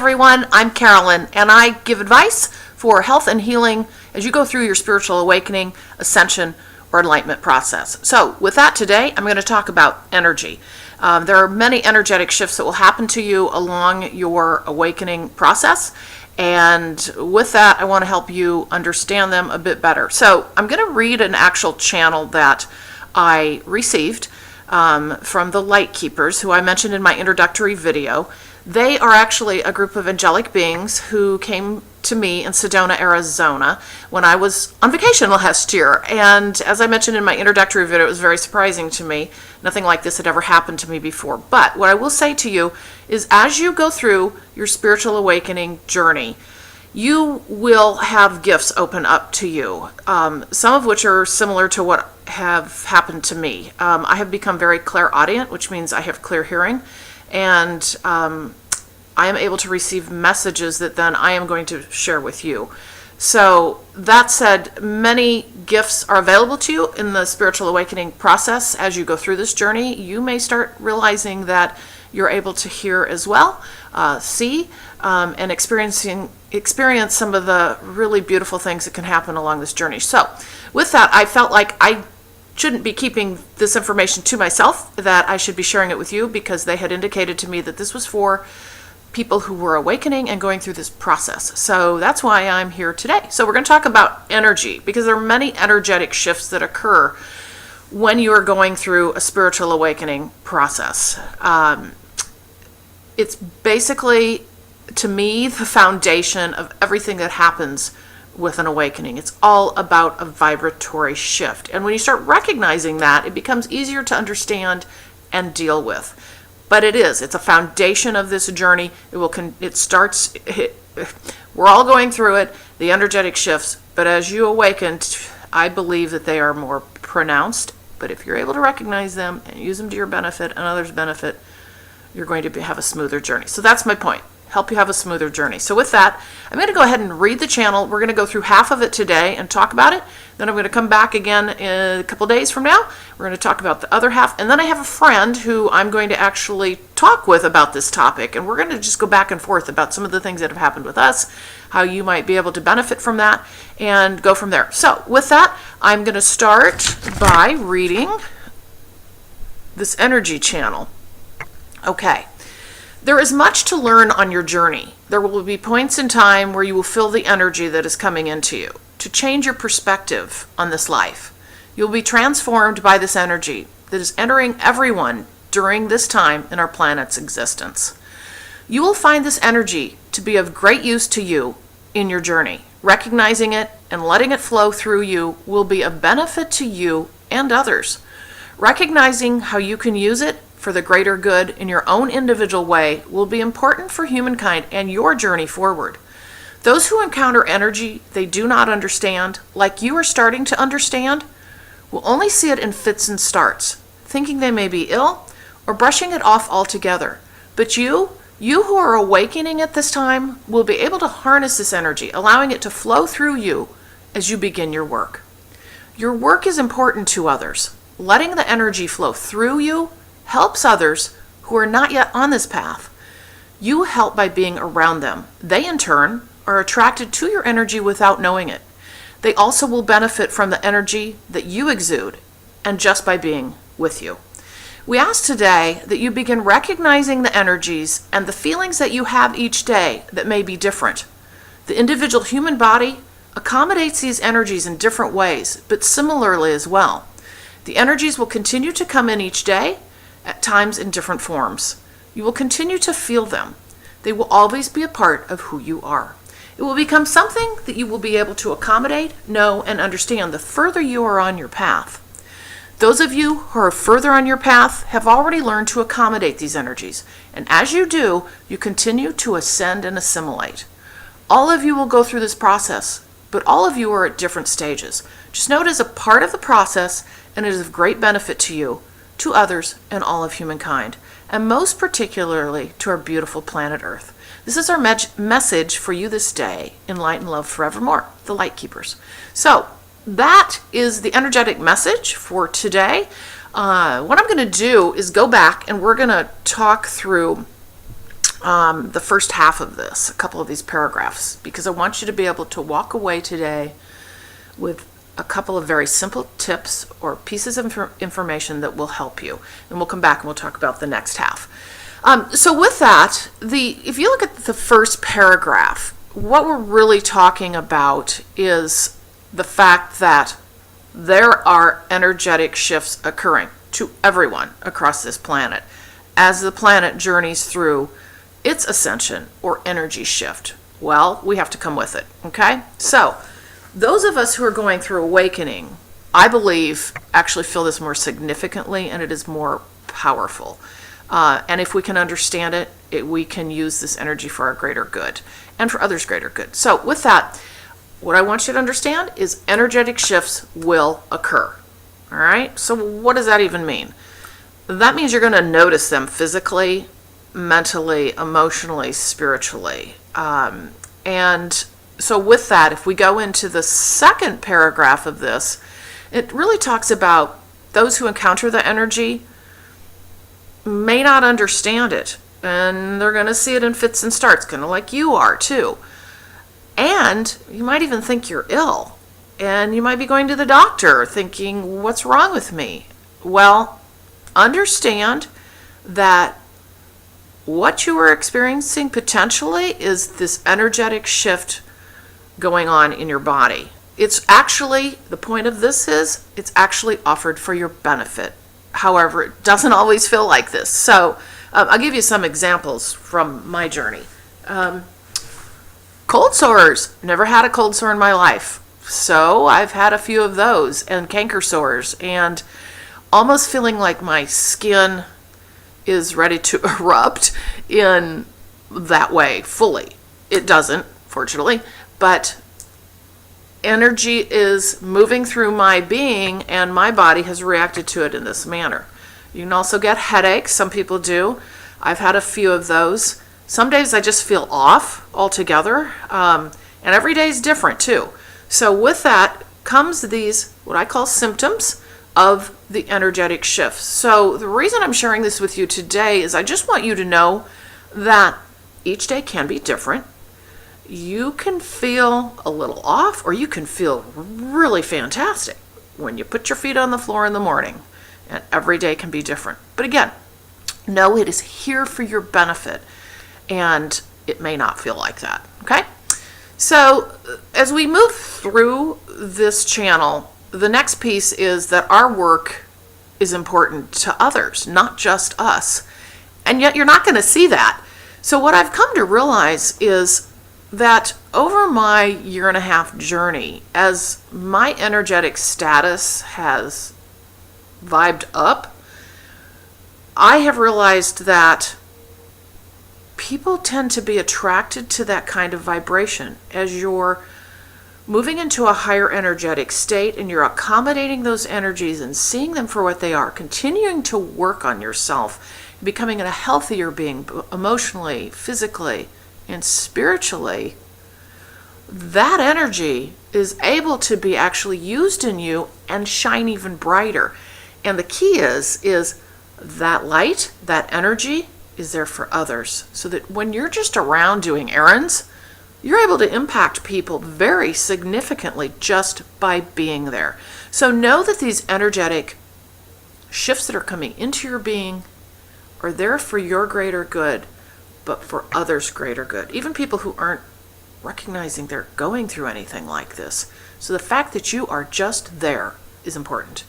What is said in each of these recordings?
everyone, I'm Carolyn, and I give advice for health and healing as you go through your spiritual awakening, ascension, or enlightenment process. So with that today, I'm going to talk about energy. There are many energetic shifts that will happen to you along your awakening process, and with that, I want to help you understand them a bit better. So I'm going to read an actual channel that I received from the LightKeepers, who I mentioned in my introductory video. They are actually a group of angelic beings who came to me in Sedona, Arizona, when I was on vacation last year. And as I mentioned in my introductory video, it was very surprising to me. Nothing like this had ever happened to me before. But what I will say to you is, as you go through your spiritual awakening journey, you will have gifts open up to you, some of which are similar to what have happened to me. I have become very clairaudient, which means I have clear hearing, and I am able to receive messages that then I am going to share with you. So that said, many gifts are available to you in the spiritual awakening process. As you go through this journey, you may start realizing that you're able to hear as well, see, and experience some of the really beautiful things that can happen along this journey. So with that, I felt like I shouldn't be keeping this information to myself, that I should be sharing it with you, because they had indicated to me that this was for people who were awakening and going through this process. So that's why I'm here today. So we're going to talk about energy, because there are many energetic shifts that occur when you are going through a spiritual awakening process. It's basically, to me, the foundation of everything that happens with an awakening. It's all about a vibratory shift. And when you start recognizing that, it becomes easier to understand and deal with. But it's a foundation of this journey. We're all going through it, the energetic shifts, but as you awaken, I believe that they are more pronounced. But if you're able to recognize them and use them to your benefit and others' benefit, you're going to have a smoother journey. So that's my point. Help you have a smoother journey. So with that, I'm going to go ahead and read the channel. We're going to go through half of it today and talk about it. Then I'm going to come back again in a couple days from now. We're going to talk about the other half. And then I have a friend who I'm going to actually talk with about this topic. And we're going to just go back and forth about some of the things that have happened with us, how you might be able to benefit from that, and go from there. So with that, I'm going to start by reading this energy channel. Okay. There is much to learn on your journey. There will be points in time where you will feel the energy that is coming into you to change your perspective on this life. You'll be transformed by this energy that is entering everyone during this time in our planet's existence. You will find this energy to be of great use to you in your journey. Recognizing it and letting it flow through you will be of benefit to you and others. Recognizing how you can use it for the greater good in your own individual way will be important for humankind and your journey forward. Those who encounter energy they do not understand, like you are starting to understand, will only see it in fits and starts, thinking they may be ill or brushing it off altogether. But you who are awakening at this time, will be able to harness this energy, allowing it to flow through you as you begin your work. Your work is important to others. Letting the energy flow through you helps others who are not yet on this path. You help by being around them. They, in turn, are attracted to your energy without knowing it. They also will benefit from the energy that you exude, and just by being with you. We ask today that you begin recognizing the energies and the feelings that you have each day that may be different. The individual human body accommodates these energies in different ways, but similarly as well. The energies will continue to come in each day, at times in different forms. You will continue to feel them. They will always be a part of who you are. It will become something that you will be able to accommodate, know, and understand the further you are on your path. Those of you who are further on your path have already learned to accommodate these energies, and as you do, you continue to ascend and assimilate. All of you will go through this process, but all of you are at different stages. Just know it is a part of the process, and it is of great benefit to you, to others, and all of humankind, and most particularly to our beautiful planet Earth. This is our message for you this day, in light and love forevermore, the LightKeepers. So that is the energetic message for today. What I'm going to do is go back and we're going to talk through the first half of this, a couple of these paragraphs, because I want you to be able to walk away today with a couple of very simple tips or pieces of information that will help you. And we'll come back and we'll talk about the next half. So with that, if you look at the first paragraph, what we're really talking about is the fact that there are energetic shifts occurring to everyone across this planet as the planet journeys through its ascension or energy shift. Well, we have to come with it, okay? So, those of us who are going through awakening, I believe, actually feel this more significantly, and it is more powerful. And if we can understand it, we can use this energy for our greater good and for others' greater good. So with that, what I want you to understand is energetic shifts will occur. All right? So what does that even mean? That means you're going to notice them physically, mentally, emotionally, spiritually. And so with that, if we go into the second paragraph of this, it really talks about those who encounter the energy may not understand it, and they're going to see it in fits and starts, kind of like you are too. And you might even think you're ill, and you might be going to the doctor thinking, what's wrong with me? Well, understand that what you are experiencing potentially is this energetic shift going on in your body. It's actually, the point of this is, it's actually offered for your benefit. However, it doesn't always feel like this. So I'll give you some examples from my journey. Cold sores. Never had a cold sore in my life. So I've had a few of those, and canker sores, and almost feeling like my skin is ready to erupt in that way fully. It doesn't, fortunately, but energy is moving through my being, and my body has reacted to it in this manner. You can also get headaches. Some people do. I've had a few of those. Some days I just feel off altogether, and every day is different too. So with that comes these, what I call symptoms of the energetic shifts. So the reason I'm sharing this with you today is I just want you to know that each day can be different. You can feel a little off, or you can feel really fantastic when you put your feet on the floor in the morning. And every day can be different. But again, know it is here for your benefit, and it may not feel like that, okay? So as we move through this channel, the next piece is that our work is important to others, not just us. And yet you're not going to see that. So what I've come to realize is that over my 1.5 year journey, as my energetic status has vibed up, I have realized that people tend to be attracted to that kind of vibration. As you're moving into a higher energetic state and you're accommodating those energies and seeing them for what they are, continuing to work on yourself, becoming a healthier being emotionally, physically, and spiritually, that energy is able to be actually used in you and shine even brighter. And the key is that light, that energy is there for others, so that when you're just around doing errands, you're able to impact people very significantly just by being there. So know that these energetic shifts that are coming into your being are there for your greater good, but for others' greater good. Even people who aren't recognizing they're going through anything like this. So the fact that you are just there is important.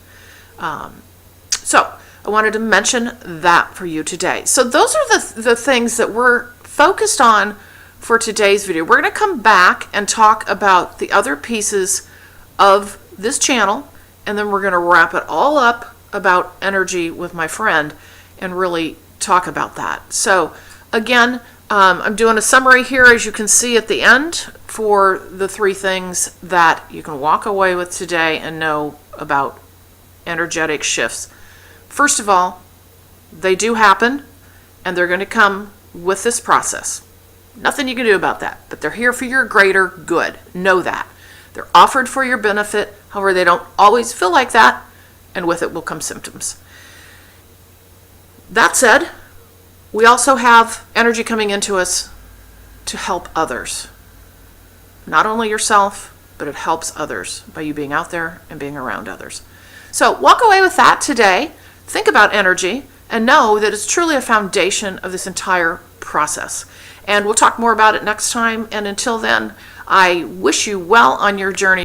So I wanted to mention that for you today. So those are the things that we're focused on for today's video. We're going to come back and talk about the other pieces of this channel, and then we're going to wrap it all up about energy with my friend and really talk about that. So again, I'm doing a summary here, as you can see at the end, for the 3 things that you can walk away with today and know about energetic shifts. First of all, they do happen, and they're going to come with this process. Nothing you can do about that, but they're here for your greater good. Know that. They're offered for your benefit. However, they don't always feel like that, and with it will come symptoms. That said, We also have energy coming into us to help others. Not only yourself, but it helps others by you being out there and being around others. So walk away with that today. Think about energy and know that it's truly a foundation of this entire process. And we'll talk more about it next time. And until then, I wish you well on your journey